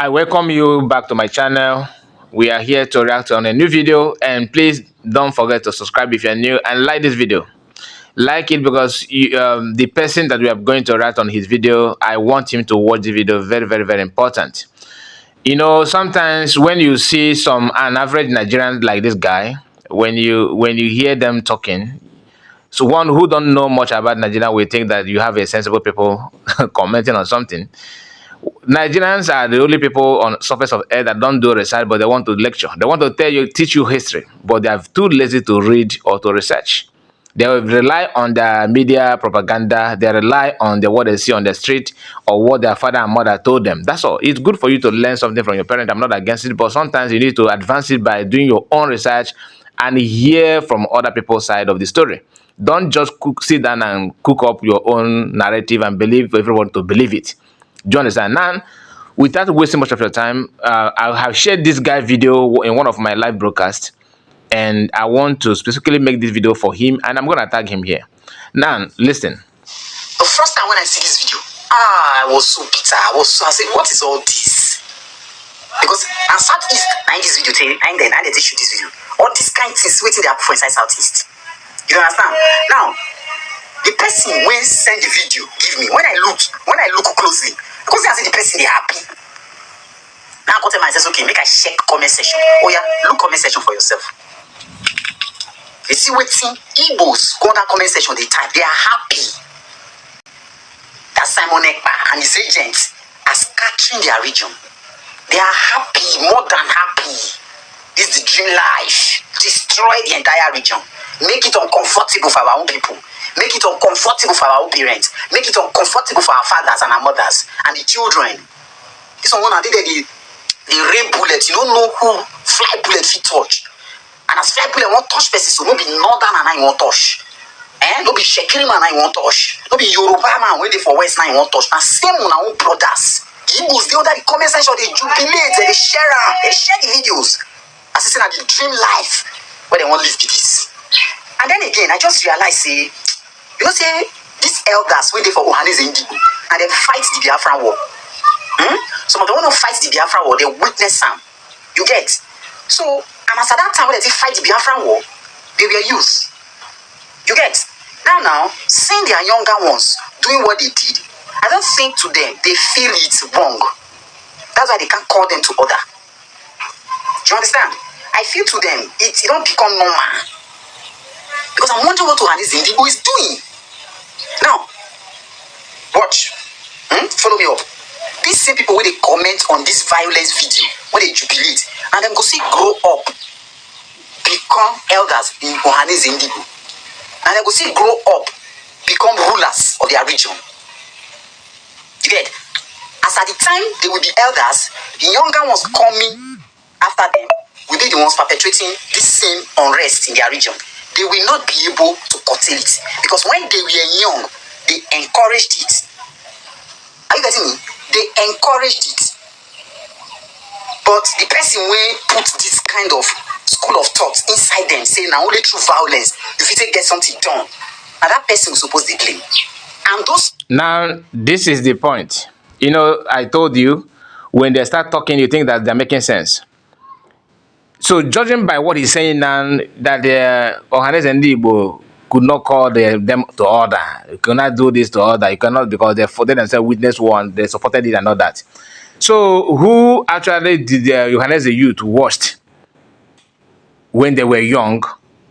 I welcome you back to my channel. We are here to react on a new video, and please don't forget to subscribe if you're new and like this video. Like it because the person that we are going to react on his video, I want him to watch the video. Very, very, very important. You know, sometimes when you see an average Nigerian like this guy, when you hear them talking, so one who don't know much about Nigeria will think that you have a sensible people commenting on something. Nigerians are the only people on surface of earth that don't do research, but they want to lecture. They want to teach you history, but they are too lazy to read or to research. They rely on the media propaganda. They rely on what they see on the street or what their father and mother told them. That's all. It's good for you to learn something from your parent. I'm not against it, but sometimes you need to advance it by doing your own research and hear from other people's side of the story. Don't just sit down and cook up your own narrative and believe everyone to believe it. Do you understand? Now, without wasting much of your time, I have shared this guy video in one of my live broadcasts, and I want to specifically make this video for him, and I'm going to tag him here. Now, listen. The first time when I see this video, I was so bitter. I said, what is all this? Because I Southeast, I this video, I did shoot this video. All these kind of things waiting there for inside Southeast. You don't understand? Now, the person when send the video, give me, when I look closely, because I see the person, they happy. Now I go tell myself, okay, make a check comment section. Oh yeah, look comment section for yourself. You see what Igbos go on that comment section, they type, they are happy that Simon Ekpa and his agents are scattering their region. They are happy, more than happy. This is the dream life. Destroy the entire region. Make it uncomfortable for our own people. Make it uncomfortable for our own parents. Make it uncomfortable for our fathers and our mothers and the children. This one I did the rain bullet. You don't know who fly bullet fit touch. And as fly bullet won't touch person, so no be northern and I won't touch. No be Shekiri man I won't touch. No be Yoruba man waiting for West I won't touch. And same on our own brothers. The Igbos, they under the comment section, they jubilate, they share the videos. Assisting at the dream life where they won't live with this. And then again, I just realized, say these elders waiting for Ohanese Indigo and then fight the Biafra war. Some of them want to fight the Biafra war, they witness them. You get? So, and as at that time when they fight the Biafra war, they were youth. You get? Now, seeing their younger ones doing what they did, I don't think to them they feel it's wrong. That's why they can't call them to order. Do you understand? I feel to them it don't become normal. Because I'm wondering what Ohanese Indigo is doing. Now, watch. Follow me up. These same people when they comment on this violence video, when they jubilate, and then go see grow up, become elders in Ohanese Indigo. And then go see grow up, become rulers of their region. You get? As at the time they will be elders, the younger ones coming after them will be the ones perpetuating this same unrest in their region. They will not be able to curtail it. Because when they were young, they encouraged it. Are you getting me? They encouraged it. But the person will put this kind of school of thought inside them, saying now only through violence, if you take get something done. And that person was supposed to claim. And those... Now, this is the point. You know, I told you, when they start talking, you think that they're making sense. So, judging by what he's saying now, that the Ohanese and Igbo could not call them to order. You cannot do this to order. You cannot, because they themselves witnessed one, they supported it and all that. So, who actually did the Ohanese youth worst when they were young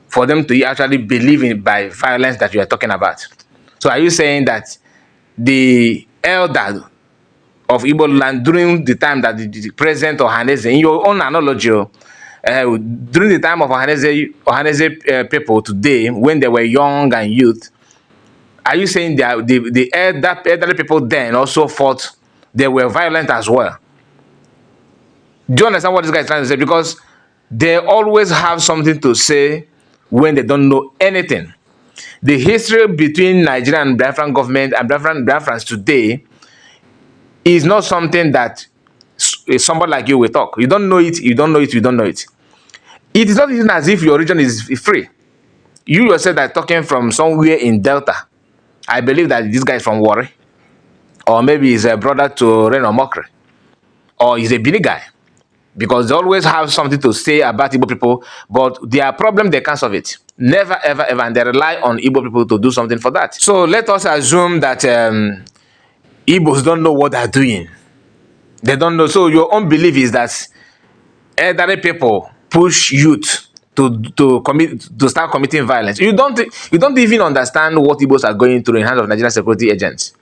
for them to actually believe in by violence that you are talking about? So, are you saying that the elder of Igbo land during the time that the president Ohanese, in your own analogy, during the time of Ohanese people today, when they were young and youth, are you saying that the elderly people then also fought, they were violent as well? Do you understand what this guy is trying to say? Because they always have something to say when they don't know anything. The history between Nigeria and Biafran government and Biafrans today is not something that somebody like you will talk. You don't know it, you don't know it, you don't know it. It is not even as if your region is free. You yourself are talking from somewhere in Delta. I believe that this guy is from Warri. Or maybe he's a brother to Reno Mokri. or he's a Bini guy. Because they always have something to say about Igbo people, but their problem, they can't solve it. Never, ever, ever. And they rely on Igbo people to do something for that. So let us assume that Igbos don't know what they're doing. They don't know. So your own belief is that elderly people push youth to start committing violence. You don't even understand what Igbos are going through in hands of Nigerian security agents.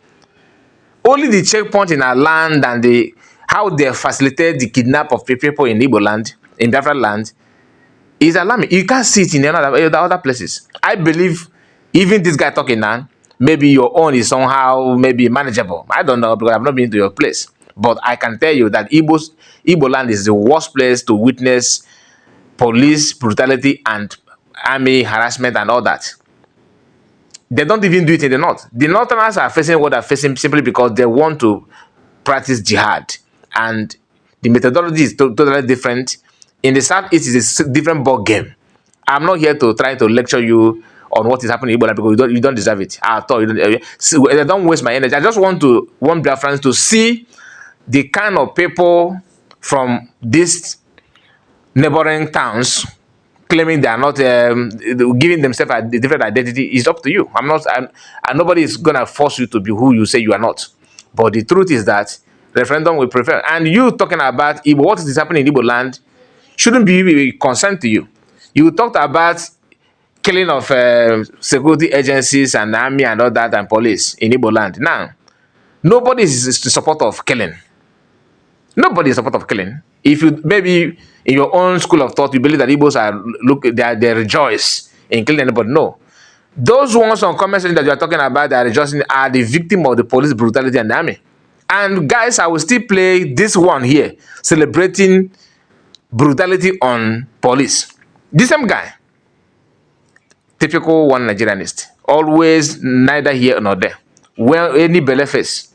Only the checkpoint in our land and how they facilitate the kidnap of people in Igbo land, in Biafra land, is alarming. You can't see it in other places. I believe even this guy talking now, maybe your own is somehow maybe manageable. I don't know because I've not been to your place. But I can tell you that Igbo land is the worst place to witness police brutality and army harassment and all that. They don't even do it in the north. The northerners are facing what they're facing simply because they want to practice jihad. And the methodology is totally different. In the southeast, it's a different ball game. I'm not here to try to lecture you on what is happening in Igbo land because you don't deserve it at all. Don't waste my energy. I just want Biafrans to see the kind of people from these neighboring towns claiming they are not giving themselves a different identity is up to you. And nobody is gonna force you to be who you say you are not. But the truth is that referendum will prevail. And you talking about Igbo, what is happening in Igbo land shouldn't be a concern to you. You talked about killing of security agencies and army and all that and police in Igbo land. Now, nobody is in support of killing. Nobody is in support of killing. If you maybe in your own school of thought you believe that Igbos they rejoice in killing anybody, no. Those ones on comment section that you are talking about that are rejoicing are the victim of the police brutality and the army. And guys, I will still play this one here, celebrating brutality on police. This same guy, typical one Nigerianist, always neither here nor there. Well, any belly face.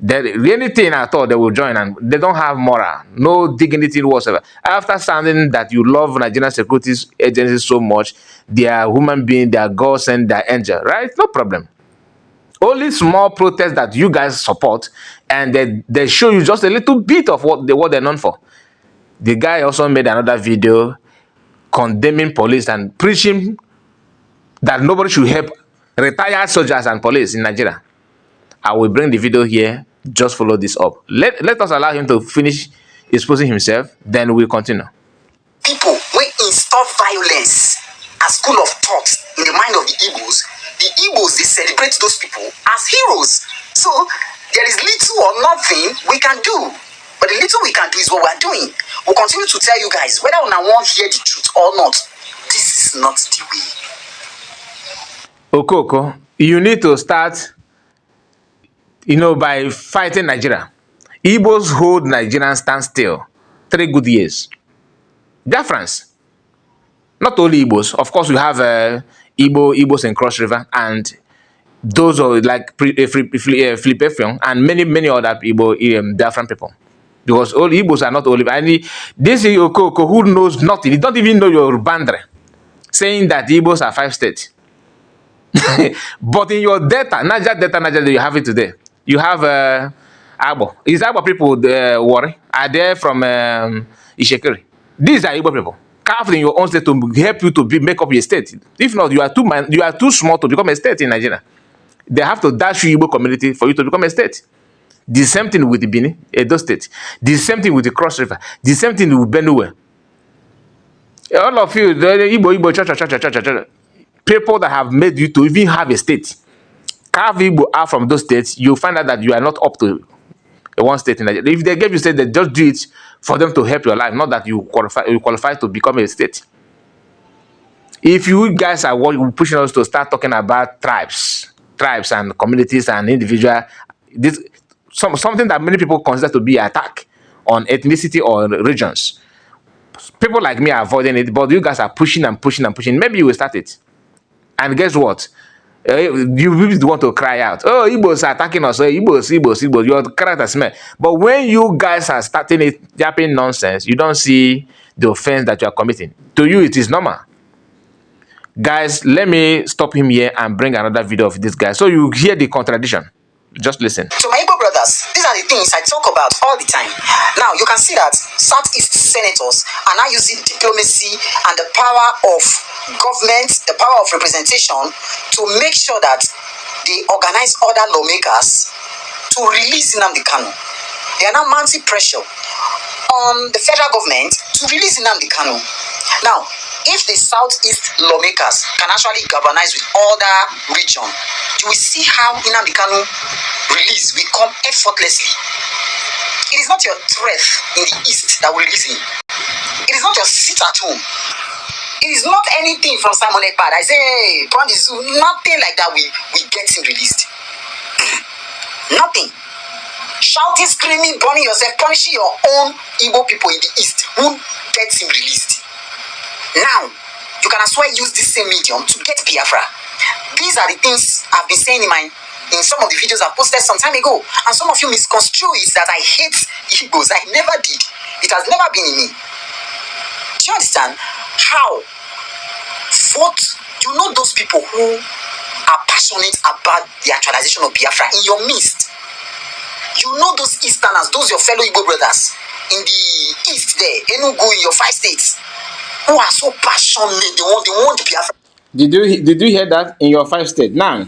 Anything at all, they will join, and they don't have moral, no dignity whatsoever. After sounding that you love Nigerian security agencies so much, they are human beings, they are gods and they are angels, right? No problem. Only small protests that you guys support, and they show you just a little bit of what they're known for. The guy also made another video condemning police and preaching that nobody should help retired soldiers and police in Nigeria. I will bring the video here. Just follow this up. Let us allow him to finish exposing himself, then we'll continue. People will install violence as school of thought in the mind of the Igbos, they celebrate those people as heroes. So there is little or nothing we can do. But the little we can do is what we're doing. We'll continue to tell you guys, whether we want to hear the truth or not, this is not the way. OKOKO, you need to start by fighting Nigeria. Igbos hold Nigerians stand still 3 good years. Difference. Not only Igbos. Of course, we have Igbos in Cross River, and those are like Philippe Effiong and many other Igbo different people. Because all Igbos are not only. And this is OKOKO who knows nothing. He don't even know your boundary. Saying that Igbos are 5 states. But in your data, not just data, you have it today. You have Igbo. Is Igbo people worry? Are they from Ishekiri? These are Igbo people. Carved in your own state to help you to make up your state. If not, you are too small to become a state in Nigeria. They have to dash you Igbo community for you to become a state. The same thing with the Bini, Edo State. The same thing with the Cross River. The same thing with Benue. All of you, the Igbo, church. People that have made you to even have a state, carve Igbo out from those states, you find out that you are not up to one state in Nigeria. If they gave you state, they just do it for them to help your life, not that you qualify to become a state. If you guys are pushing us to start talking about tribes and communities and individuals, something that many people consider to be an attack on ethnicity or regions. People like me are avoiding it, but you guys are pushing and pushing and pushing. Maybe you will start it. And guess what? You really want to cry out. Oh, Igbos are attacking us. Oh, Igbos. Your character smell. But when you guys are starting it, yapping nonsense, you don't see the offense that you are committing. To you, it is normal. Guys, let me stop him here and bring another video of this guy so you hear the contradiction. Just listen. So my Igbo brothers, these are the things I talk about all the time. Now you can see that Southeast senators are now using diplomacy and the power of government, the power of representation to make sure that they organize other lawmakers to release Nnamdi Kanu. They are now mounting pressure on the federal government to release Nnamdi Kanu. Now, if the Southeast lawmakers can actually galvanize with other region, you will see how Nnamdi Kanu release will come effortlessly. It is not your threat in the East that will release him. It is not your sit at home. It is not anything from Simon Ekpad. I say, hey, burn the zoo. Nothing like that we get him released. Nothing. Shouting, screaming, burning yourself, punishing your own Igbo people in the East who gets him released. Now, you can as well use this same medium to get Biafra. These are the things I've been saying in some of the videos I posted some time ago. And some of you misconstrue it that I hate Igbos. I never did. It has never been in me. Do you understand how? What? You know those people who are passionate about the actualization of Biafra in your midst. You know those Easterners, those your fellow Igbo brothers in the East there, Enugu, in your 5 states, who are so passionate, they want Biafra. Did you hear that in your 5 states? Now,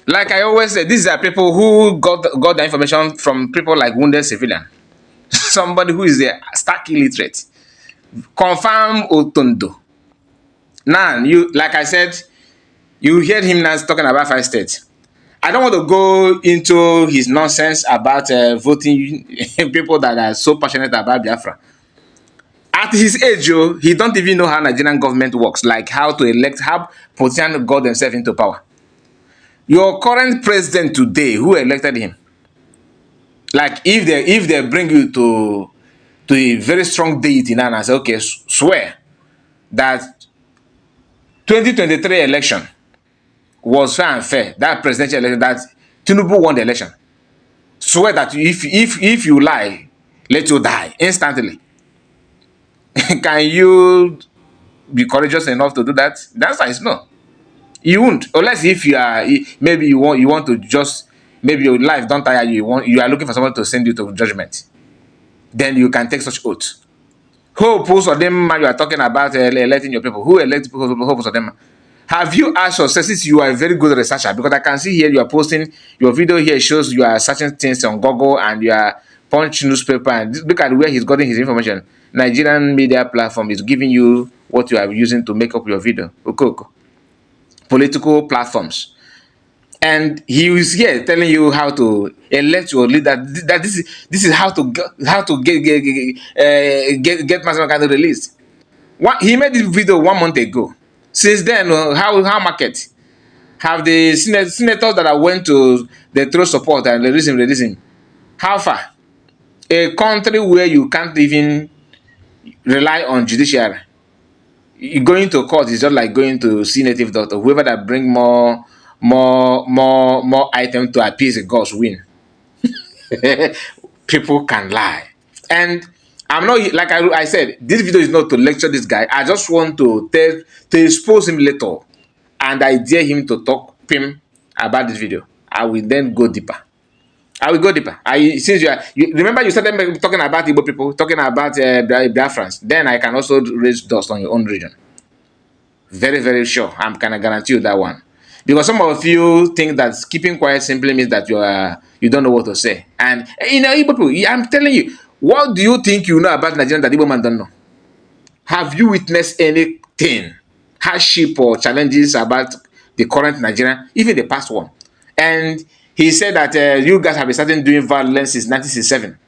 like I always say, these are people who got the information from people like wounded civilian. Somebody who is a stark illiterate. Confirm Otondo. Now, you, like I said, you heard him now talking about 5 states. I don't want to go into his nonsense about voting people that are so passionate about Biafra. At his age, he don't even know how Nigerian government works, like how to elect, how politicians got themselves into power. Your current president today, who elected him? Like if they bring you to a very strong deity now and say, okay, swear that 2023 election was fair and fair, that presidential election, that Tinubu won the election. Swear that if you lie, let you die instantly. Can you be courageous enough to do that? The answer is no. You won't, unless if you are, maybe you want to just, maybe your life don't tire you. You are looking for someone to send you to judgment. Then you can take such oath. Hope of them you are talking about electing your people. Who elect people? Hope of them. Have you asked yourself, since you are a very good researcher, because I can see here you are posting your video here shows you are searching things on Google and you are Punch newspaper, and look at where he's gotten his information. Nigerian media platform is giving you what you are using to make up your video. OKOKO. Political platforms. And he is here telling you how to elect your leader. That this is how to get Master Kanu released. He made this video 1 month ago. Since then, how market have the senators that I went to the throw support and release him? How far? A country where you can't even rely on judiciary. Going to court is just like going to see native doctor. Whoever that bring more items to appease the gods win. People can lie. And I'm not, like I said, this video is not to lecture this guy. I just want to expose him little. And I dare him to talk him about this video. I will then go deeper. Since you remember you started talking about Igbo people, talking about Biafrans, then I can also raise dust on your own region. Very, very sure. I'm gonna guarantee you that one. Because some of you think that keeping quiet simply means that you don't know what to say. And Igbo people, I'm telling you, what do you think you know about Nigeria that Igbo man don't know? Have you witnessed anything, hardship or challenges about the current Nigeria, even the past one? And he said that you guys have been starting doing violence since 1967.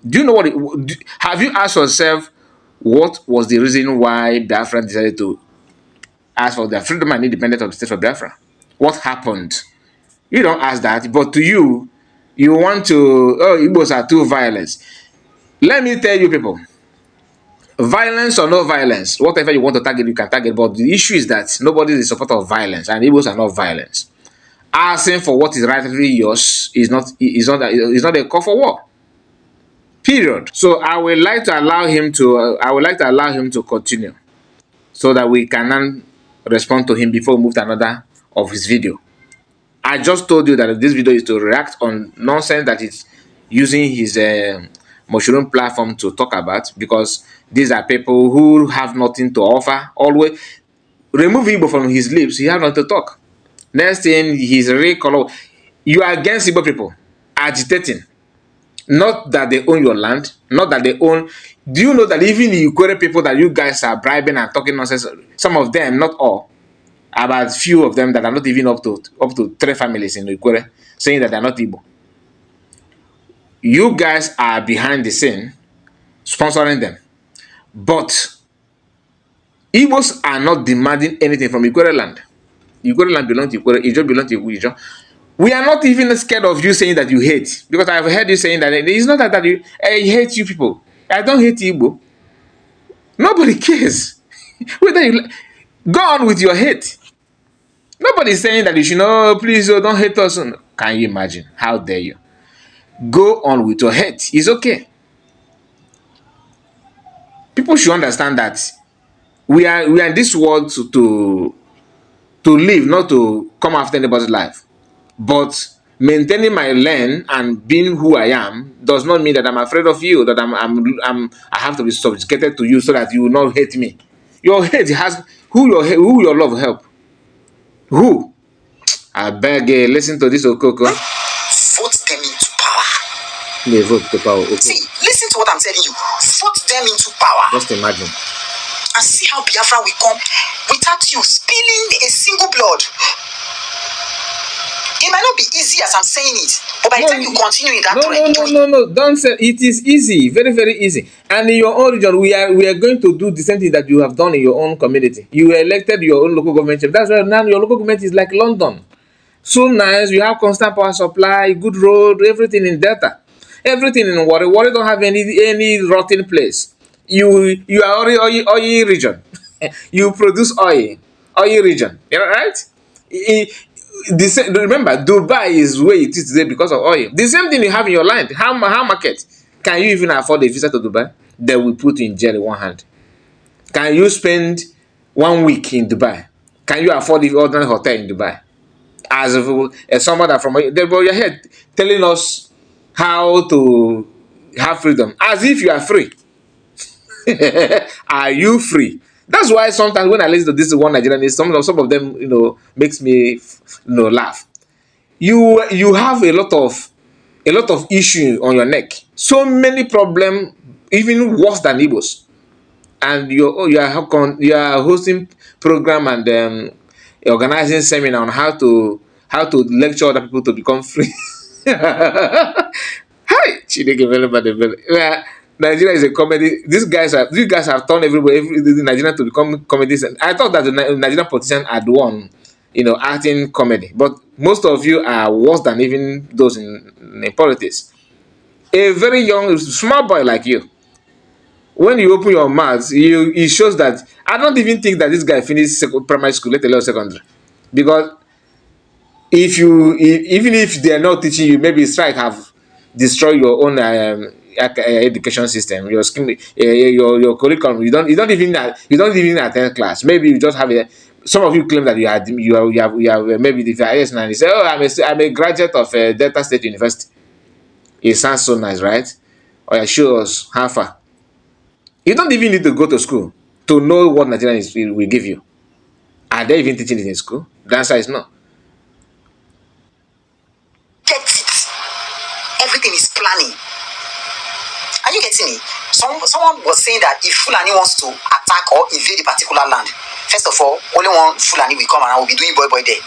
Do you know what? Have you asked yourself what was the reason why Biafra decided to ask for their freedom and independence of the state of Biafra? What happened? You don't ask that, but to you want to, Igbos are too violent. Let me tell you people, violence or no violence, whatever you want to target, you can target, but the issue is that nobody is a supporter of violence, and Igbos are not violent. Asking for what is rightfully yours is not a call for war. Period. So I would like to allow him to continue, so that we can respond to him before we move to another of his video. I just told you that this video is to react on nonsense that is using his mushroom platform to talk about, because these are people who have nothing to offer. Always remove Igbo from his lips, he has nothing to talk. Next thing, he's really color. You are against Igbo people, agitating. Not that they own your land, not that they own. Do you know that even the Ikwere people that you guys are bribing and talking nonsense, some of them, not all, about few of them that are not even up to 3 families in Ikwere, saying that they're not Igbo. You guys are behind the scene, sponsoring them. But Igbos are not demanding anything from Ikwere land. Ikwere land belongs to Ikwere, Ijo belongs to Ijo. We are not even scared of you saying that you hate, because I've heard you saying that it's not that you I hate you people. I don't hate Igbo. Nobody cares. Whether you go on with your hate. Nobody is saying that you should know, please don't hate us. Can you imagine? How dare you? Go on with your hate. It's okay. People should understand that we are in this world to live, not to come after anybody's life. But maintaining my lane and being who I am does not mean that I'm afraid of you, that I have to be subjugated to you so that you will not hate me. Your hate has who your love help. Who? I beg you, listen to this OKOKO. Vote them into power. They vote to power. Okay. See, listen to what I'm telling you. Vote them into power. Just imagine. And see how Biafra will come without you spilling a single blood. It might not be easy as I'm saying it, but by the time you continue in that no, don't say it is easy, very, very easy. And in your own region, we are going to do the same thing that you have done in your own community. You elected your own local government. That's why now your local government is like London. So nice, you have constant power supply, good road, everything in Delta, everything in Warri. Warri don't have any rotten place. You are oil region. You produce oil region. You know, right? Remember, Dubai is where it is today because of oil. The same thing you have in your land. How market? Can you even afford a visa to Dubai? They will put you in jail in one hand. Can you spend 1 week in Dubai? Can you afford the ordinary hotel in Dubai? As someone that from you're here telling us how to have freedom, as if you are free. Are you free? That's why sometimes when I listen to this one Nigerian, some of them, makes me, laugh. You have a lot of issue on your neck. So many problems, even worse than Igbos. And you are hosting program and organizing seminar on how to lecture other people to become free. Hi, Nigeria is a comedy. These guys have turned everybody, Nigeria to become comedies. I thought that the Nigerian politicians are the one, acting comedy. But most of you are worse than even those in politics. A very young, small boy like you, when you open your mouth, it shows that I don't even think that this guy finished primary school, let alone secondary, because even if they are not teaching you, maybe strike have destroyed your own education system, your scheme, your curriculum. You don't even attend class. Maybe you just have some of you claim that you have maybe the highest and you say, oh, I'm a graduate of Delta State University. It sounds so nice, right? Or show us how far. You don't even need to go to school to know what Nigerian will give you. Are they even teaching it in school? The answer is no. Get it. Everything is planning. Are you getting it? Someone was saying that if Fulani wants to attack or invade a particular land, first of all, only one Fulani will come around, will be doing boy there.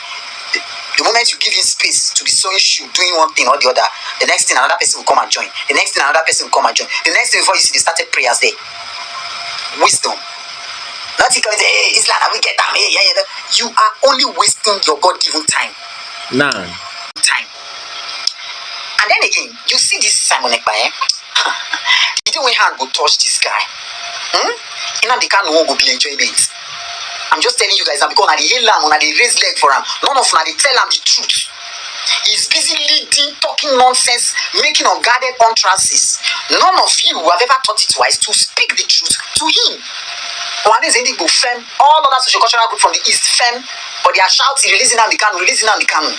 The moment you give him space to be sewing shoe, doing one thing or the other, the next thing another person will come and join. The next thing another person will come and join. The next thing before you see, they started prayers there. Wisdom. Not because hey, Islam, we get them. Hey, yeah. You are only wasting your God-given time. Nah. Time. And then again, you see this Simon Ekpa, the day when hand go touch this guy, you know they can't go be enjoyment. I'm just telling you guys now because I the hail lamb, I the raise leg for him. None of them they tell him the truth. He's busy leading, talking nonsense, making unguarded utterances. None of you have ever thought it wise to speak the truth to him. All other social cultural group from the east, but they are shouting, releasing on the canon, releasing on the canon.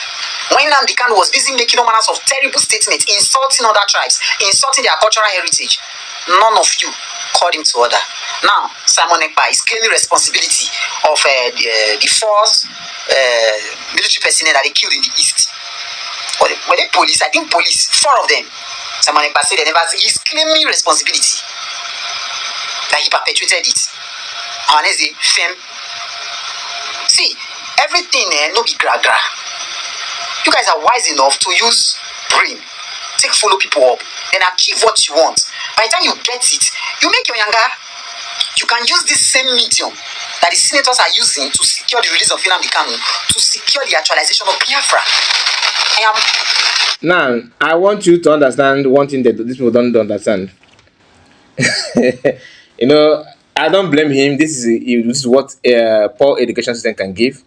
When Nnamdi Kanu was busy making all manners of terrible statements, insulting other tribes, insulting their cultural heritage, none of you called him to order. Now, Simon Ekpa is claiming responsibility of the force military personnel that they killed in the East. Were they police? I think police, 4 of them. Simon Ekpa said they never. He's claiming responsibility that he perpetuated it. And as a femme, see, everything no be gra. You guys are wise enough to use brain, follow people up, then achieve what you want. By the time you get it, you make your younger. You can use this same medium that the senators are using to secure the release of Nnamdi Kanu, to secure the actualization of Biafra. Now, I want you to understand one thing that these people don't understand. You know, I don't blame him. This is what a poor education system can give.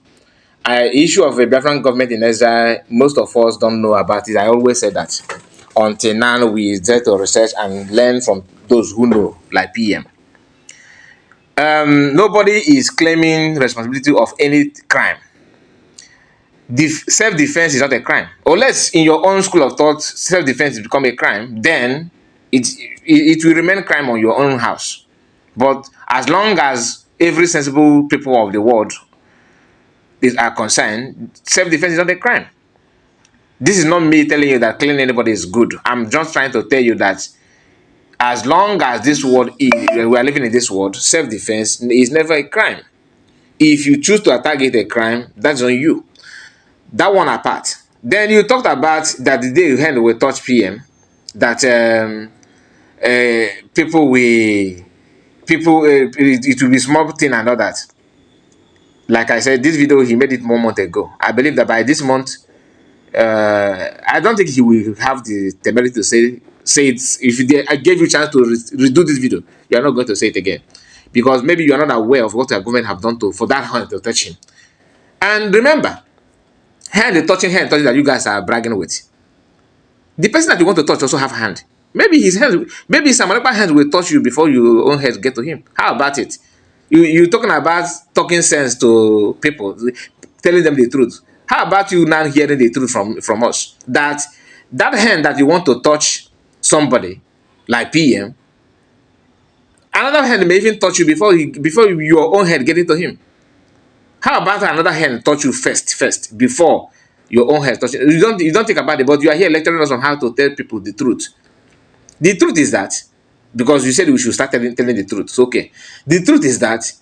Issue of a Biafran government in exile, most of us don't know about it. I always say that. Until now, we dare to research and learn from those who know, like PM. Nobody is claiming responsibility of any crime. Self-defense is not a crime. Unless in your own school of thought, self-defense become a crime, then it will remain crime on your own house. But as long as every sensible people of the world are concerned, self-defense is not a crime. This is not me telling you that killing anybody is good. I'm just trying to tell you that as long as this world we are living in this world, self-defense is never a crime. If you choose to target a crime, that's on you. That one apart. Then you talked about that the day your hand will touch PM, that it will be small thing and all that. Like I said, this video he made it 1 month ago. I believe that by this month, I don't think he will have the temerity to say it. If I gave you a chance to redo this video, you are not going to say it again, because maybe you are not aware of what our government have done for that hand to touch him. And remember, hand touching that you guys are bragging with. The person that you want to touch also have hand. Maybe his hands, maybe some other hands will touch you before your own head get to him. How about it? You talking about talking sense to people, telling them the truth. How about you now hearing the truth from us? That hand that you want to touch somebody, like PM, another hand may even touch you before your own head get into him. How about another hand touch you first before your own head touch you? You don't think about it, but you are here lecturing us on how to tell people the truth. The truth is that, because you said we should start telling the truth. So, okay. The truth is that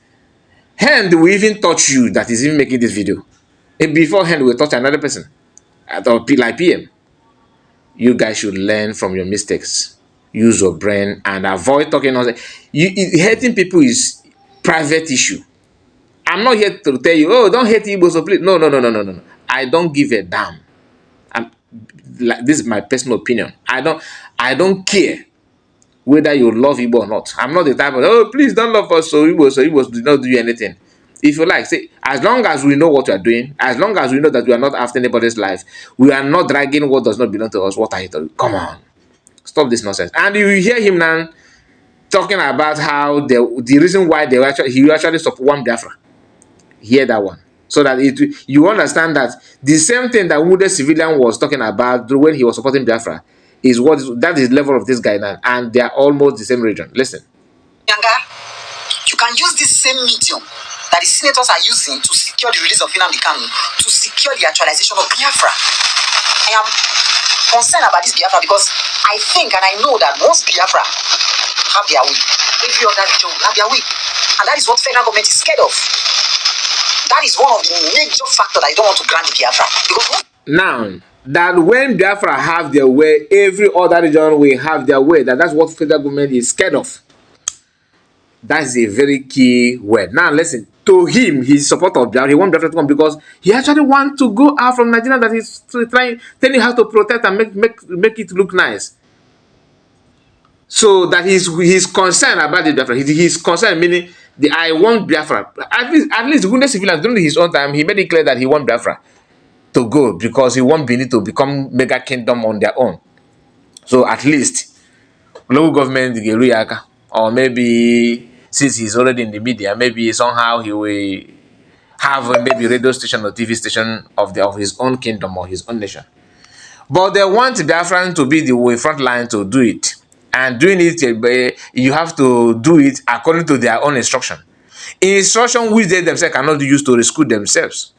hand will even touch you that is even making this video. And before hand will touch another person. Or like PM. You guys should learn from your mistakes. Use your brain and avoid talking nonsense. Hating people is private issue. I'm not here to tell you, oh, don't hate Igbos, so please. No. I don't give a damn. This is my personal opinion. I don't care whether you love Igbo or not. I'm not the type of, oh, please don't love us, so Igbos do not do anything. If you like, say, as long as we know what we are doing, as long as we know that we are not after anybody's life, we are not dragging what does not belong to us. What are you doing? Come on. Stop this nonsense. And you hear him now talking about how the reason why he actually support one Biafra. Hear that one. So that you understand that the same thing that wounded civilian was talking about when he was supporting Biafra that is level of this guy now, and they are almost the same region. Listen. Younger, you can use this same medium that the senators are using to secure the release of Nnamdi Kanu, to secure the actualization of Biafra. I am concerned about this Biafra because I think and I know that once Biafra have their way, every other region will have their way. And that is what federal government is scared of. That is one of the major factors that I don't want to grant Biafra. Because now, that when Biafra have their way, every other region will have their way. That's what federal government is scared of. That's a very key word. Now, listen. To him, his support of Biafra, he wants Biafra to come because he actually wants to go out from Nigeria. That he's trying, telling you how to protect and make it look nice. So that he's concerned about the Biafra. He's concerned, meaning I want Biafra. At least wounded civilians during his own time, he made it clear that he wants Biafra to go because he wants Benin to become mega kingdom on their own. So at least local government or maybe since he's already in the media, maybe somehow he will have maybe radio station or TV station of his own kingdom or his own nation. But they want Biafran to be the front line to do it. And doing it, you have to do it according to their own instruction. Instruction which they themselves cannot use to rescue themselves.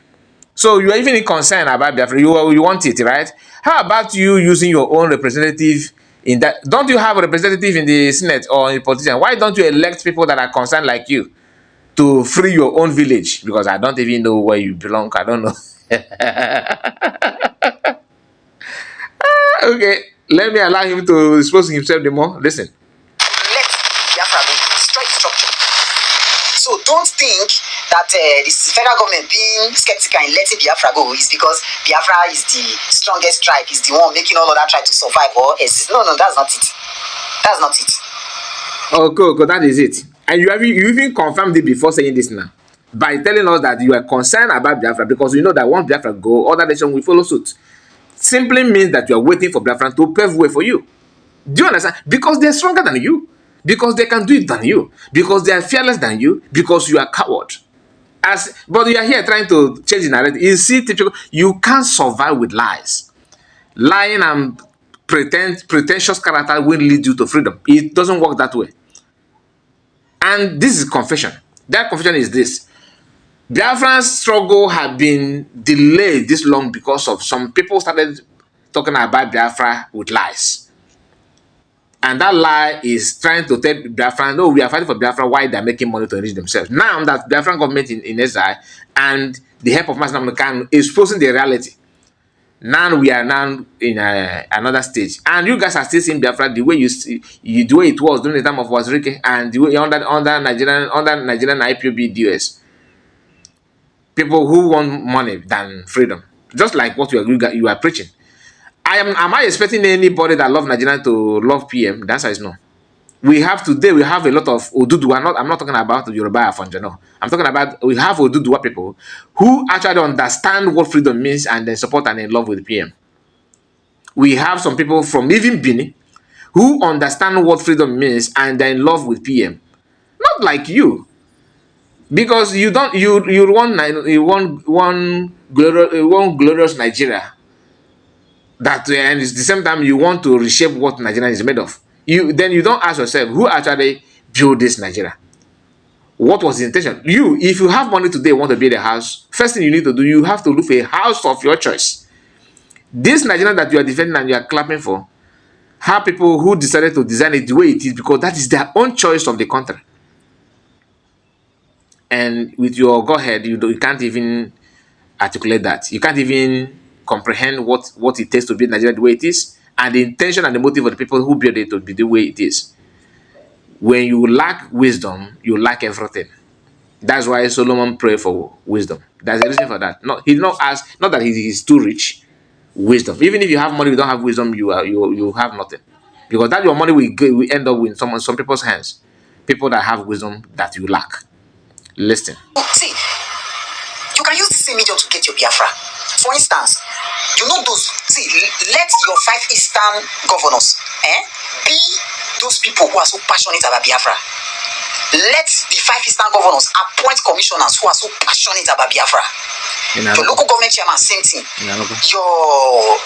So you are even concerned about Biafra. You want it, right? How about you using your own representative in that? Don't you have a representative in the Senate or in politician? Why don't you elect people that are concerned like you to free your own village? Because I don't even know where you belong. I don't know. Okay, let me allow him to expose himself the more. Listen. Let Biafra be destroy the structure. So don't think that this federal government being skeptical and letting Biafra go is because Biafra is the strongest tribe, is the one making all other tribes to survive or exist. No, that's not it. That's not it. Okay, that is it. And you even confirmed it before saying this now. By telling us that you are concerned about Biafra because you know that once Biafra go, other nations will follow suit. Simply means that you are waiting for Biafra to pave way for you. Do you understand? Because they're stronger than you. Because they can do it than you. Because they are fearless than you. Because you are coward. But you are here trying to change the narrative. You see, typical, you can't survive with lies. Lying and pretentious character will lead you to freedom. It doesn't work that way. And this is confession. That confession is this. Biafran's struggle had been delayed this long because of some people started talking about Biafra with lies. And that lie is trying to tell Biafra, no, we are fighting for Biafra while they're making money to enrich themselves. Now that Biafran government in exile and the help of Master can exposing the reality. Now we are now in another stage. And you guys are still seeing Biafra the way the way it was during the time of Wazirike and the way under Nigerian IPOB DOS. People who want money than freedom. Just like what you are preaching. Am I expecting anybody that love Nigeria to love PM? The answer is no. We have a lot of Oduduwa. I'm not talking about Yoruba Afonja, no. I'm talking about we have Oduduwa people who actually understand what freedom means and then support and in love with PM. We have some people from even Benin who understand what freedom means and they're in love with PM. Not like you. Because you want one glorious Nigeria that and at the same time you want to reshape what Nigeria is made of. Then you don't ask yourself who actually built this Nigeria. What was the intention? If you have money today, want to build a house, first thing you need to do, you have to look for a house of your choice. This Nigeria that you are defending and you are clapping for, have people who decided to design it the way it is because that is their own choice of the country. And with your go ahead, you can't even articulate that. You can't even comprehend what it takes to build Nigeria the way it is, and the intention and the motive of the people who build it to be the way it is. When you lack wisdom, you lack everything. That's why Solomon prayed for wisdom. There's a reason for that. He did not ask, not that he's too rich. Wisdom. Even if you have money, you don't have wisdom, you have nothing. Because that your money will end up in some people's hands. People that have wisdom that you lack. Listen. See, you can use the same medium to get your Biafra. For instance, you know those. See, let your 5 Eastern governors be those people who are so passionate about Biafra. Let the 5 Eastern governors appoint commissioners who are so passionate about Biafra. Your local government chairman, same thing. Your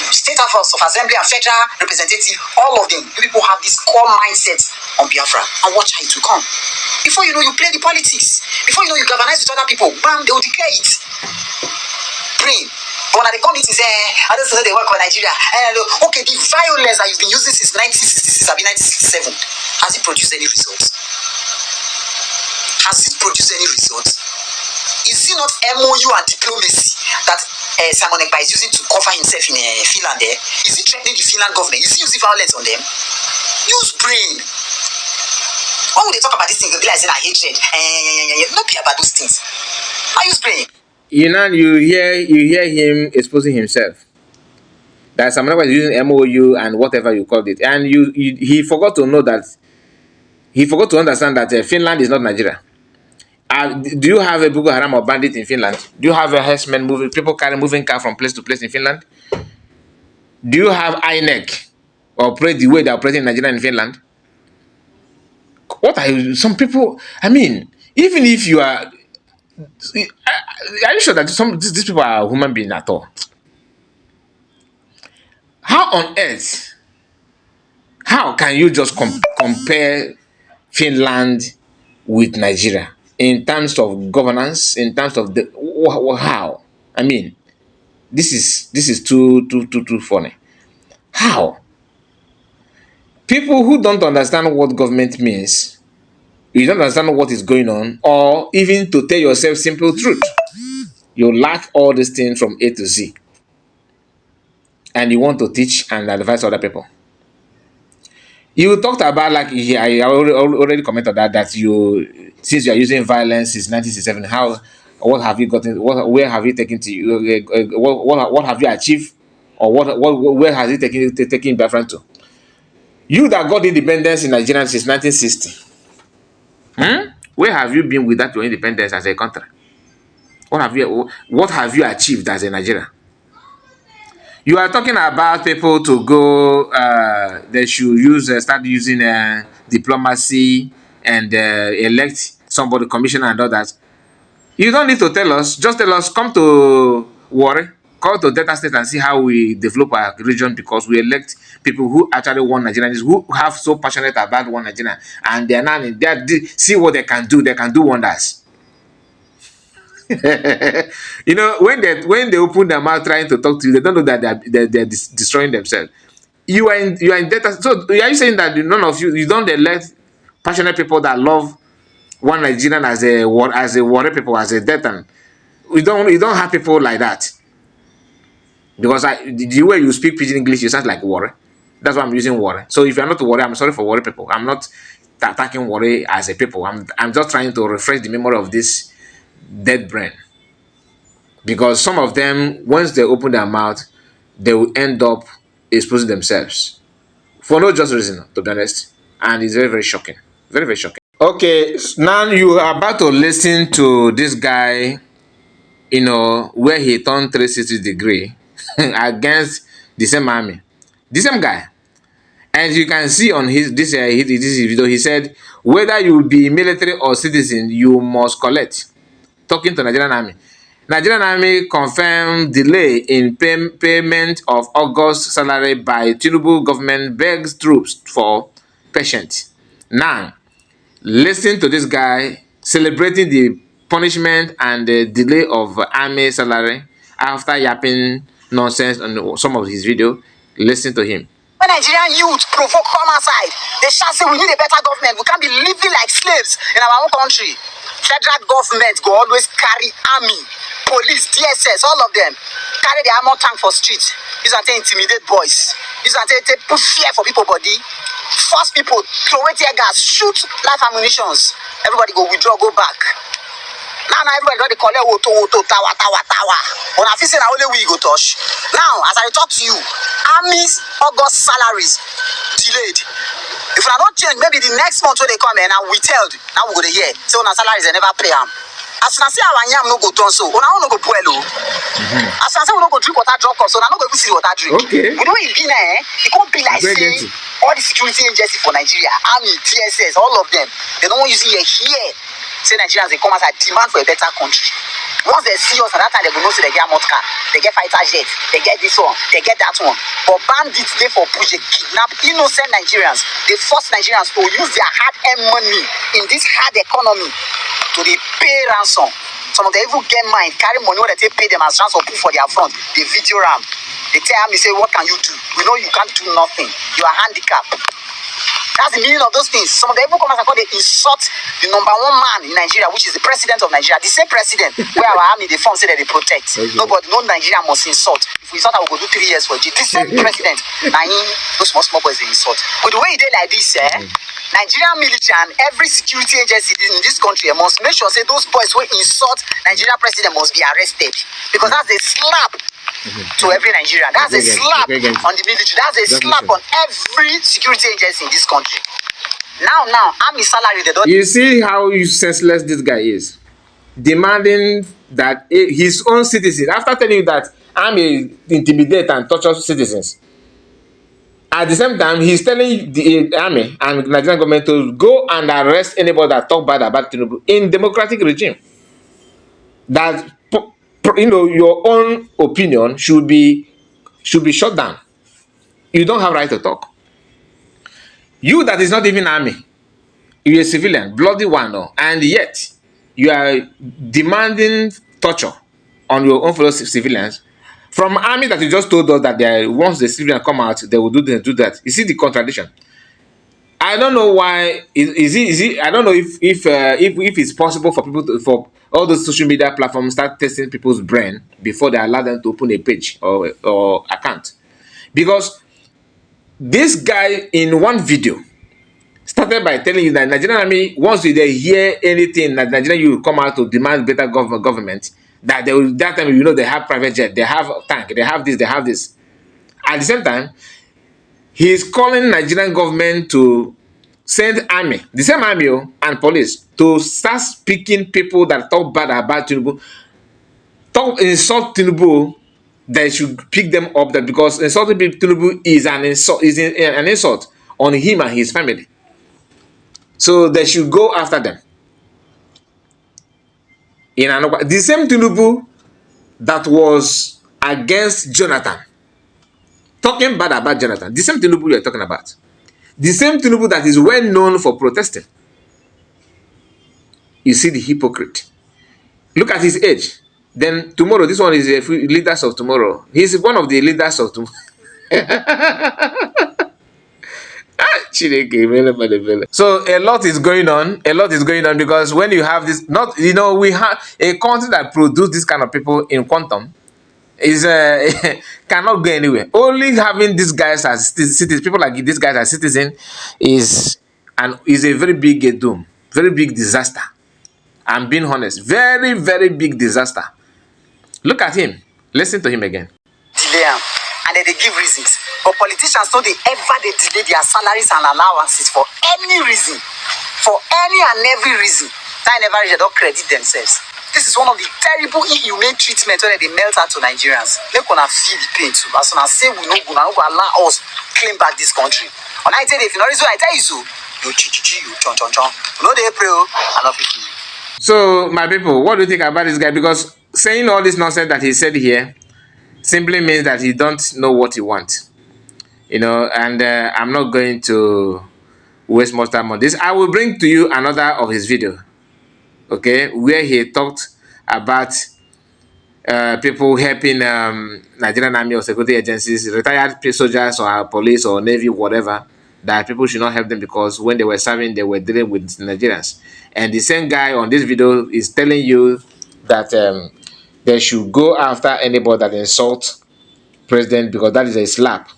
state house of assembly and federal representative, all of them, people have this core mindset on Biafra. And watch how it will come. Before you know, you play the politics. Before you know, you galvanize with other people. Bam, they will declare it. Brain. But when they come, it is I don't know they work for Nigeria. Okay, the violence that you've been using since 1966, I mean 1967, has it produced any results? Has it produced any results? Is it not MOU and diplomacy that Simon Ekpa is using to cover himself in Finland there? Is he threatening the Finland government? Is he using violence on them? Use brain. When they talk about this thing, they'll be like saying I hatred. Not be about those things. I use brain. You hear him exposing himself. That Simon Ekpa is using MOU and whatever you called it, and he forgot to know that. He forgot to understand that Finland is not Nigeria. Do you have a Boko Haram or bandit in Finland? Do you have a herdsmen people moving car from place to place in Finland? Do you have INEC operate the way they operate in Nigeria and Finland? What are some people? I mean, even if you are Are you sure that these people are human beings at all? How on earth, how can you just compare Finland with Nigeria in terms of governance, in terms of the how? I mean, this is too funny. How? People who don't understand what government means, you don't understand what is going on, or even to tell yourself simple truth. You lack all these things from A to Z, and you want to teach and advise other people. You talked about, like, yeah, I already commented that you, since you are using violence since 1967, how, what have you gotten, where have you taken to you, what have you achieved, or where has it taken Biafra to? You that got independence in Nigeria since 1960, where have you been without your independence as a country? What have you achieved as a Nigerian? You are talking about people to go, they should start using diplomacy and elect somebody, commissioner and all that. You don't need to tell us. Just tell us, come to Warri, come to Delta State and see how we develop our region, because we elect people who actually want Nigerians, who have so passionate about one Nigeria, and they are now see what they can do. They can do wonders. When they open their mouth trying to talk to you, they don't know that they're destroying themselves. You are in data. So are you saying that none of you don't elect passionate people that love one Nigerian as a warrior people, as a data? You don't have people like that, because the way you speak pidgin English, you sound like warrior. That's why I'm using warrior. So if you're not a warrior, I'm sorry for warrior people. I'm not attacking warrior as a people. I'm just trying to refresh the memory of this dead brain. Because some of them, once they open their mouth, they will end up exposing themselves for no just reason, to be honest. And it's very, very shocking. Very, very shocking. Okay, now you are about to listen to this guy, where he turned 360 degree against the same army. The same guy. And you can see on this video, he said, whether you be military or citizen, you must collect. Talking to Nigerian army. Nigerian army confirmed delay in payment of August salary by Tinubu government, begs troops for patience. Now, listen to this guy celebrating the punishment and the delay of army salary after yapping nonsense on some of his video. Listen to him. When Nigerian youth provoke come outside, they shout say we need a better government. We can't be living like slaves in our own country. Federal government go always carry army, police, DSS, all of them. Carry the armor tank for streets. Use and intimidate boys. Use and put fear for people body. Force people, throw away tear gas, shoot live ammunitions. Everybody go withdraw, go back. Now everybody got the call tower. When I feel say only we go touch. Now, as I talk to you, army's August salaries delayed. If we are not change, maybe the next month when they come and we tell, now we go to hear. So our salaries they never pay them. As soon as our yam no go turn so, we no go boil. As soon as we no go drink water drop so, we no go even see the water drink. Okay. We know it be there. It can't be like saying all the security agencies for Nigeria, army, DSS, all of them, they don't want you see here. Say Nigerians they come as a demand for a better country. Once they see us at that time, they will know say they get motor car, they get fighter jets, they get this one, they get that one. But bandits they for push, they kidnap innocent Nigerians. They force Nigerians to use their hard-earned money in this hard economy to they pay ransom. Some of them even get mind, carry money where they pay them as ransom put for their front. They video ram. They tell me say, what can you do? We know you can't do nothing. You are handicapped. That's the meaning of those things. Some of the evil comers are called they insult the number one man in Nigeria, which is the president of Nigeria. The same president where our army they form say that they protect. Okay. Nobody, no Nigeria must insult. If we insult, I will go do 3 years for it. The same president, now those small boys they insult. But the way they like this, Nigerian military and every security agency in this country must make sure say those boys who insult Nigeria president must be arrested, because that's a slap to every Nigerian. That's a slap on the military. That's a slap on every security agency in this country. Now, army salary they don't. You see how senseless this guy is, demanding that his own citizens, after telling you that army intimidate and torture citizens, at the same time he's telling the army and Nigerian government to go and arrest anybody that talk bad about Tinubu in democratic regime. that your own opinion should be shut down. You don't have right to talk. You that is not even army, you're a civilian, bloody one, no, and yet you are demanding torture on your own fellow civilians from army that you just told us that once the civilians come out, they will do this, do that. You see the contradiction. I don't know why. Is it? I don't know if it's possible for people for all those social media platforms start testing people's brain before they allow them to open a page or account, because this guy in one video started by telling you that Nigerian army, once they hear anything that Nigerian you will come out to demand better government, that they will, that time they have private jet, they have tank, they have this, they have this. At the same time, he is calling Nigerian government to send army, the same army and police, to start speaking people that talk bad about Tinubu, insult Tinubu. They should pick them up, that because insulting Tinubu is an insult on him and his family. So they should go after them. The same Tinubu that was against Jonathan, talking bad about Jonathan, the same Tinubu you're talking about, the same Tinubu that is well known for protesting. You see the hypocrite. Look at his age. Then tomorrow, this one is a leaders of tomorrow. He's one of the leaders of tomorrow. So a lot is going on. A lot is going on because when you have this, we have a country that produce this kind of people in quantum is cannot go anywhere. Only having these guys as citizens, people like these guys as citizens, is a very big doom, very big disaster. I'm being honest, very, very big disaster. Look at him. Listen to him again. Delay them, and then they give reasons. But politicians don't they delay their salaries and allowances for any reason, for any and every reason. They don't credit themselves. This is one of the terrible inhumane treatments when they melt out to Nigerians. They're gonna feel the pain too. As soon as say we no go allow us claim back this country. And I tell you, if you know this, I tell you so. You chichichi, you chon chon chon. You know they pray, I love you. So, my people, what do you think about this guy? Because saying all this nonsense that he said here simply means that he don't know what he wants. And I'm not going to waste much time on this. I will bring to you another of his video, okay, where he talked about people helping Nigerian army or security agencies, retired soldiers or police or navy, whatever, that people should not help them because when they were serving, they were dealing with Nigerians. And the same guy on this video is telling you that they should go after anybody that insults president because that is a slap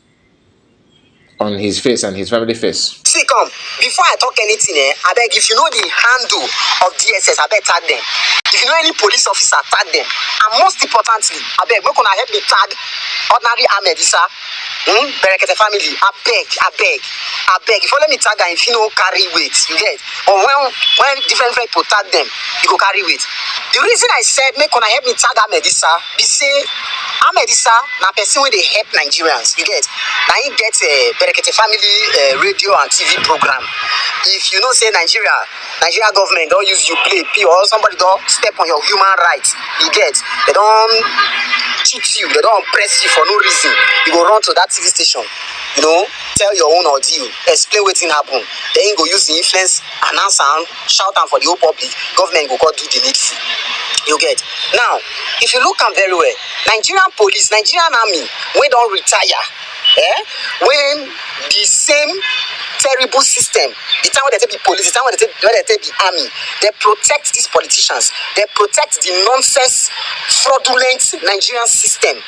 on his face and his family face. See, come, before I talk anything, I beg, if you know the handle of DSS, I beg tag them. If you know any police officer, tag them. And most importantly, I beg, make una help me tag ordinary Ahmed Issa, Berekete family. I beg. If you let me tag them, if you know carry weight, you get. Or when different people tag them, you go carry weight. The reason I said make una help me tag Ahmed Issa, be say Ahmed Issa na person wey dey help Nigerians, you get. Now he gets a Berekete family radio and TV program. If you know say Nigeria government don't use you play P or somebody don't step on your human rights, you get. They don't cheat you, they don't oppress you for no reason. You go run to that TV station, tell your own ordeal, explain wetin happen. Then you go use the influence, announce and shout am for the whole public. Government go do the needful. You get. Now, if you look am very well, Nigerian police, Nigerian army, we don't retire. When the same terrible system, the time when they take the police, the time when they take the army, they protect these politicians. They protect the nonsense, fraudulent Nigerian system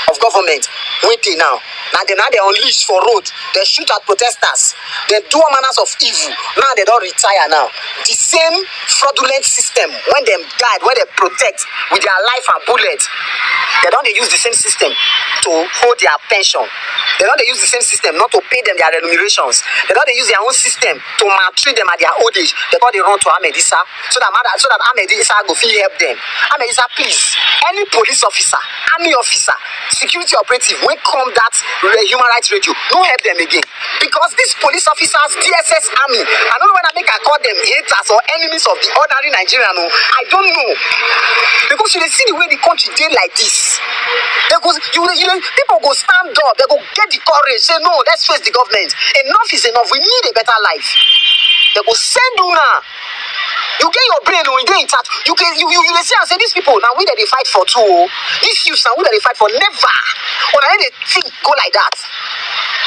of government. Wait till now. Now they unleash for road. They shoot at protesters. They do all manners of evil. Now they don't retire now. The same fraudulent system, when they guide, when they protect with their life and bullets, they don't use the same system to hold their pension. They don't they use the same system not to pay them their remunerations. They don't they use their own system to maltreat them at their old age. They thought they run to Ahmedisa so that Ahmedisa go feel help them. Ahmedisa, please, any police officer, army officer, security operative, when come that human rights radio, no help them again. Because these police officers, DSS army, I don't know when I call them haters or enemies of the ordinary Nigerian. No, I don't know. Because you see the way the country did like this. Because people go stand up, they go get the courage, say no, let's face the government. Enough is enough. We need a better life. They go send you now. You get your brain when you intact. You see and say these people now we that they fight for too. These youths now we that they fight for never. When I they think go like that.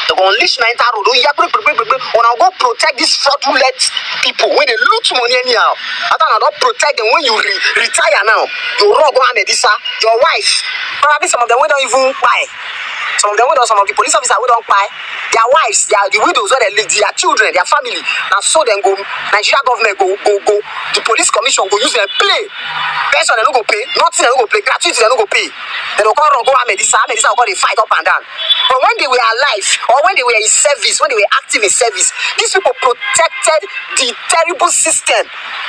They go unleash my entire road. When I go protect these fraudulent people when they loot money anyhow. After I don't protect them when you retire now. You run go and your wife. Probably some of them we don't even buy. Some of the police officers we don't buy. Their wives, the widows where they live, their children, their family. Now so then go Nigeria government go. The police commission go use them play. Pension they no go pay, nothing they no go pay, gratuity they no go pay. They don't go Ahmedisa will go they fight up and down. But when they were alive or when they were in service, when they were active in service, these people protected the terrible system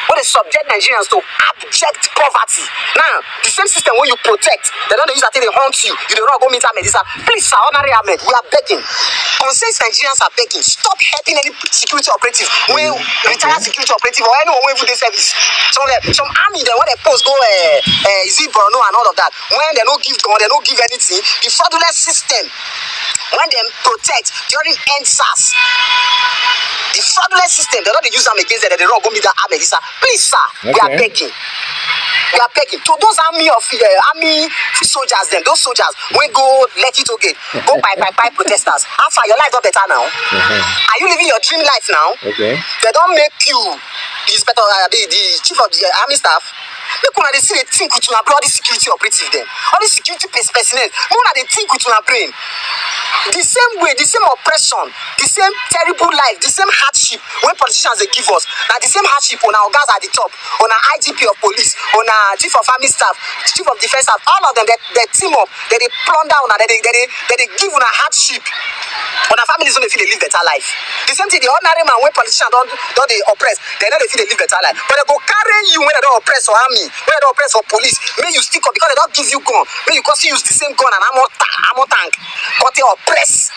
where they subject Nigerians to abject poverty. Now, the same system where you protect, they don't use that thing they haunt you. You don't go meet Ahmedisa. Please, sir, honorary Ahmed, we are begging. Concerned Nigerians are begging. Stop helping any security operative, retired security operative or anyone who even service. Some army then when they post go is it Borno and all of that. When they don't give gun, they don't give anything. The fraudulent system when they protect during NSAS, the fraudulent system they don't use them against them. They don't go meet that Ahmedisa. Please, sir, we are begging. We are begging to those army soldiers, those soldiers when go let it okay, go by protesters. After your life not better now. Are you living your dream life now? Okay. They don't make you the inspector, the chief of the army staff. Make una they see they think with una bloody security operative them. All the security personnel, more they think with una brain. The same way, the same oppression, the same terrible life, the same hardship when politicians they give us. Now the same hardship on our guys at the top, on our IGP of police, on our chief of army staff, chief of defense staff, all of them they team up, they plunder on they give on a hardship. On our families don't feel they live better life. The same thing the ordinary man when politicians don't they oppress, they know they feel they live better life. But they go carry you when they don't oppress for army, when they don't oppress for police, may you stick up because they don't give you gun, may you constantly use the same gun and ammo tank, but they oppress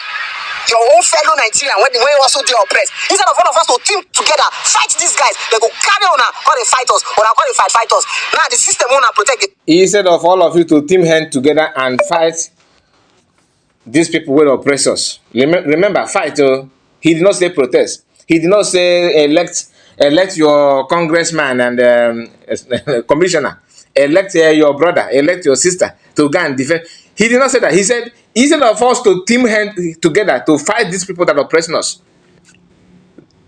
your own fellow Nigerian when also they oppress. Instead of one of us to team together, fight these guys, they go carry on how they fight us, or how they fight us. Now the system wanna protect it. Instead of all of you to team hand together and fight these people will oppress us. Remember, fight. He did not say protest. He did not say elect your congressman and commissioner. Elect your brother. Elect your sister to go and defend. He did not say that. He said instead of us to team hand together to fight these people that are oppressing us.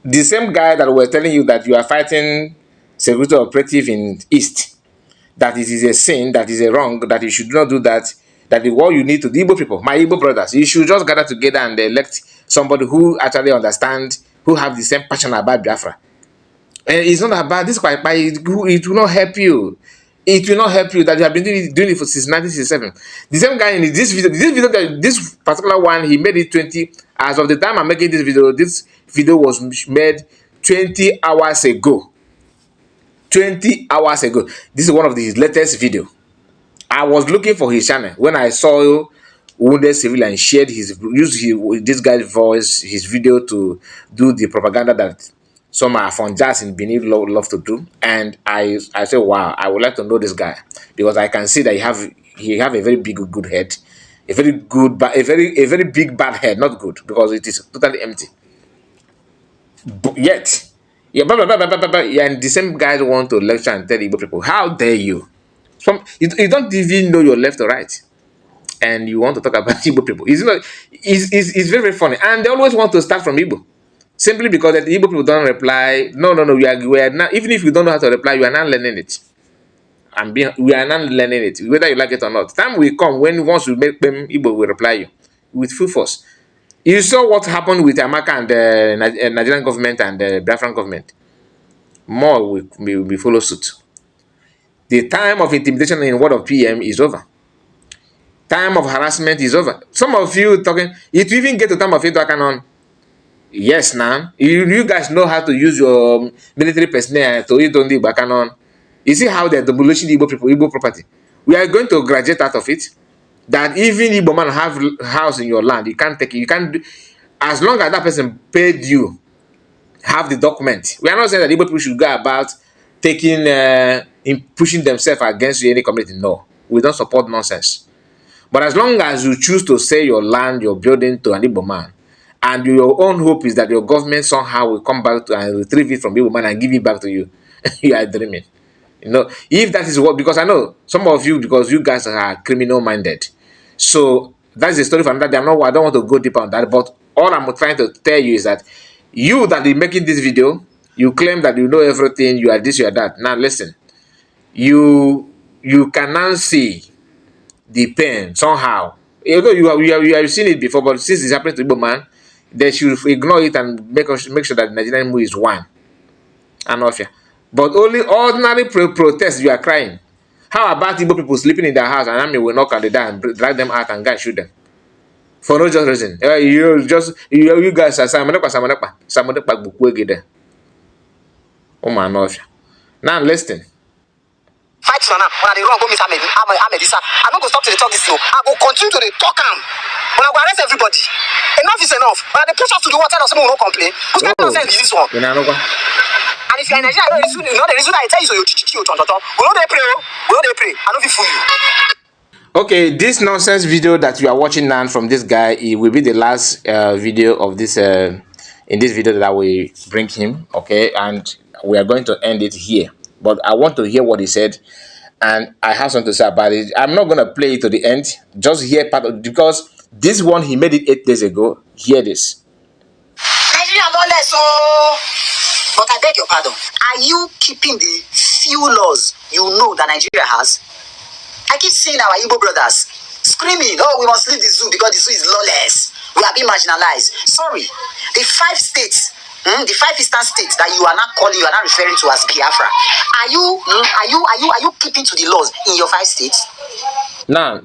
The same guy that was telling you that you are fighting security operative in East, that it is a sin, that is a wrong, that you should not do that. That is what you need to the Igbo people, my Igbo brothers. You should just gather together and elect somebody who actually understands, who have the same passion about Biafra. And it's not about this, but it will not help you. It will not help you that you have been doing it for since 1967. The same guy in this particular one, he made it 20. As of the time I'm making this video was made 20 hours ago. 20 hours ago. This is one of his latest video. I was looking for his channel when I saw wounded civilian shared this guy's voice, his video to do the propaganda that some Afonjas in Benin love to do. And I said, wow, I would like to know this guy because I can see that he have a very big good head, a very big bad head, not good because it is totally empty. But yet, yeah, and the same guys want to lecture and tell Igbo people, how dare you? You don't even know your left or right, and you want to talk about Igbo people. It's very, very funny, and they always want to start from Igbo, simply because the Igbo people don't reply. No, we are not. Even if you don't know how to reply, you are not learning it. We are not learning it, whether you like it or not. Time will come when once we make them Igbo will reply you with full force. You saw what happened with Amaka and the Nigerian government and the Biafran government. More will follow suit. The time of intimidation in word of PM is over. Time of harassment is over. Some of you talking, it will even get to time of canon. Yes, now you guys know how to use your military personnel to eat on the canon. You see how they're demolishing the Igbo people, Igbo property. We are going to graduate out of it. That even Igbo man have house in your land, you can't take it. You can't do, as long as that person paid you, have the document. We are not saying that Igbo people should go about taking in pushing themselves against any community. No, we don't support nonsense. But as long as you choose to sell your land, your building to an Igbo man, and your own hope is that your government somehow will come back to and retrieve it from Igbo man and give it back to you, you are dreaming. You know, if that is what, because I know some of you, because you guys are criminal minded. So that's the story for another day. I don't want to go deeper on that. But all I'm trying to tell you is that you that is making this video, you claim that you know everything, you are this, you are that. Now listen, you cannot see the pain somehow. Although you have seen it before, but since it's happening to Igbo man, they should ignore it and make sure that the Nigerian movie is one. And off, yeah. But only ordinary protests you are crying. How about Igbo people sleeping in their house and army will knock on the door and drag them out and guys shoot them? For no just reason. You guys are Samanekpa Bukwegede. Oh man, off. Now listen. Fight now. When I run, go meet Ahmed. I'm not going to stop to talk this. I will continue to talk. When I go arrest everybody. Enough is enough. When they push us to the water, someone will not complain. Who's going to send this one? And if you're in Nigeria, you know the reason I tell you so you we know they pray. We know they pray. I don't fool you. Okay, this nonsense video that you are watching now from this guy, it will be the last video of this in this video that I will bring him. Okay, and we are going to end it here. But I want to hear what he said, and I have something to say about it. I'm not going to play it to the end. Just hear part of, because this one he made it 8 days ago. Hear this. Nigeria lawless, so. But I beg your pardon. Are you keeping the few laws you know that Nigeria has? I keep seeing our Igbo brothers screaming, oh, we must leave the zoo because the zoo is lawless. We are being marginalized. Sorry, the 5 states, the 5 eastern states that you are not calling, you are not referring to as Biafra. Are you keeping to the laws in your 5 states? Now,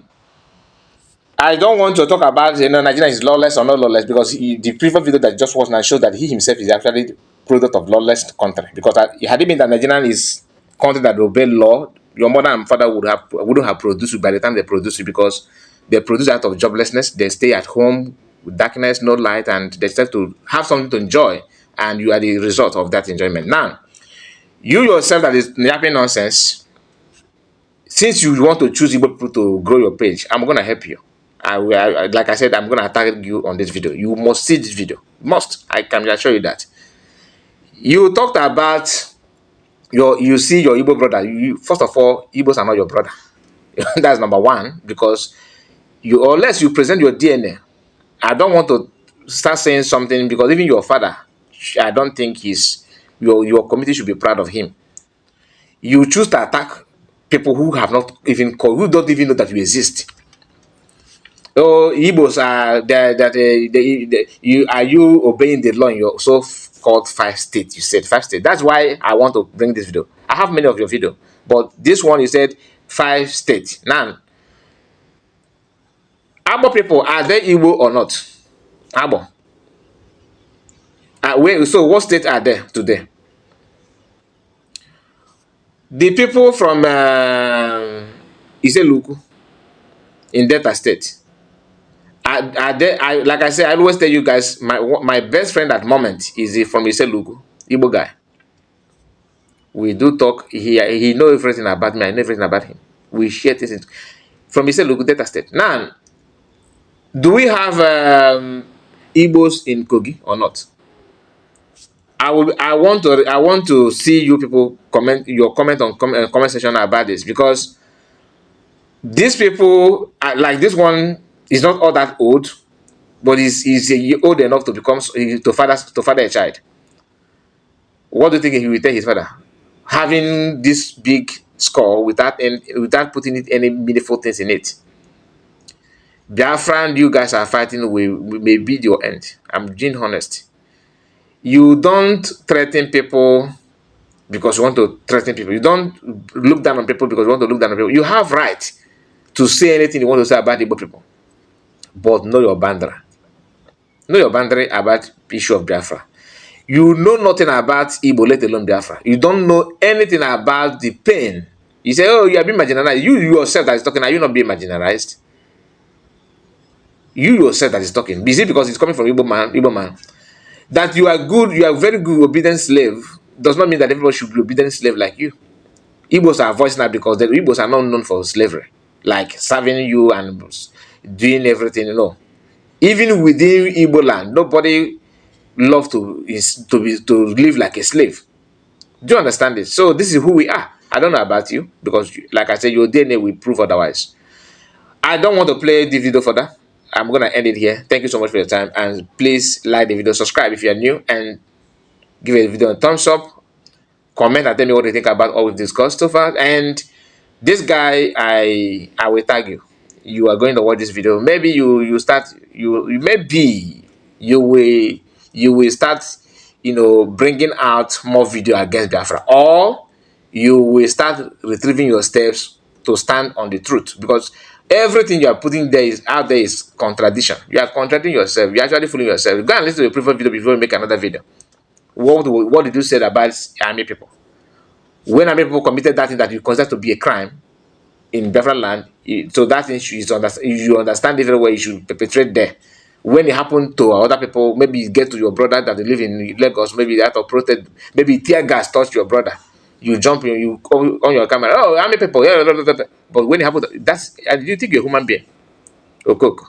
I don't want to talk about Nigeria is lawless or not lawless, because the previous video that just was now shows that he himself is actually product of lawless country. Because had it been that Nigerian is country that obey law, your mother and father wouldn't have produced it by the time they produce it, because they produce out of joblessness. They stay at home with darkness, no light, and they start to have something to enjoy, and you are the result of that enjoyment. Now, you yourself that is yapping nonsense, since you want to choose Igbo people to grow your page, I'm gonna help you. Like I said, I'm gonna target you on this video. You must see this video. Must. I can assure you that. You talked about you see your Igbo brother. First of all, Igbos are not your brother. That's number one, because unless you present your DNA, I don't want to start saying something, because even your father, I don't think your committee should be proud of him. You choose to attack people who have not even called, who don't even know that you exist. Oh, Igbos are are you obeying the law in your so-called 5 states? You said 5 states. That's why I want to bring this video. I have many of your video, but this one you said 5 states. Now, Abo people, are they Igbo or not? Abo. So what state are there today? The people from Iseluku in Delta State. Are there, like I say, I always tell you guys, my best friend at the moment is from Iselugu, Igbo guy. We do talk. He know everything about me. I know everything about him. We share things from Iselugu, Delta State. Now, do we have Igbos in Kogi or not? I want to see you people comment on comment section about this, because these people like this one is not all that old, but he's old enough to become to father a child. What do you think he will tell his father? Having this big score without putting any meaningful things in it. Biafra and you guys are fighting may be your end. I'm being honest. You don't threaten people because you want to threaten people. You don't look down on people because you want to look down on people. You have right to say anything you want to say about Igbo people. But know your boundary. Know your boundary about issue of Biafra. You know nothing about Igbo, let alone Biafra. You don't know anything about the pain. You say, oh, you are being marginalized. You yourself that is talking, are you not being marginalized? You yourself that is talking. Is it because it's coming from Igbo man? That you are good, you are very good obedient slave, does not mean that everybody should be obedient slave like you. Igbos are voicing that because the Igbos are not known for slavery, like serving you and doing everything, you know. Even within Igbo land, nobody loves to live like a slave. Do you understand this? So this is who we are. I don't know about you because, like I said, your DNA will prove otherwise. I don't want to play the video further. I'm gonna end it here. Thank you so much for your time, and please like the video, subscribe if you are new, and give the video a thumbs up. Comment and tell me what you think about all we've discussed so far. And this guy, I will tag you. You are going to watch this video. Maybe you start maybe you will start, you know, bringing out more video against Biafra, or you will start retrieving your steps to stand on the truth, because everything you are putting there is out there is contradiction. You are contradicting yourself. You are actually fooling yourself. Go and listen to the previous video before you make another video. What did you say about army people? When army people committed that thing that you consider to be a crime in Biafra land, so that thing you understand very well you should perpetrate there. When it happened to other people, maybe it get to your brother that they live in Lagos, maybe that of protest, maybe tear gas touched your brother. You jump in, you on your camera, oh, army people, yeah, but when it happened, that's, and you think you're a human being. OKOKO.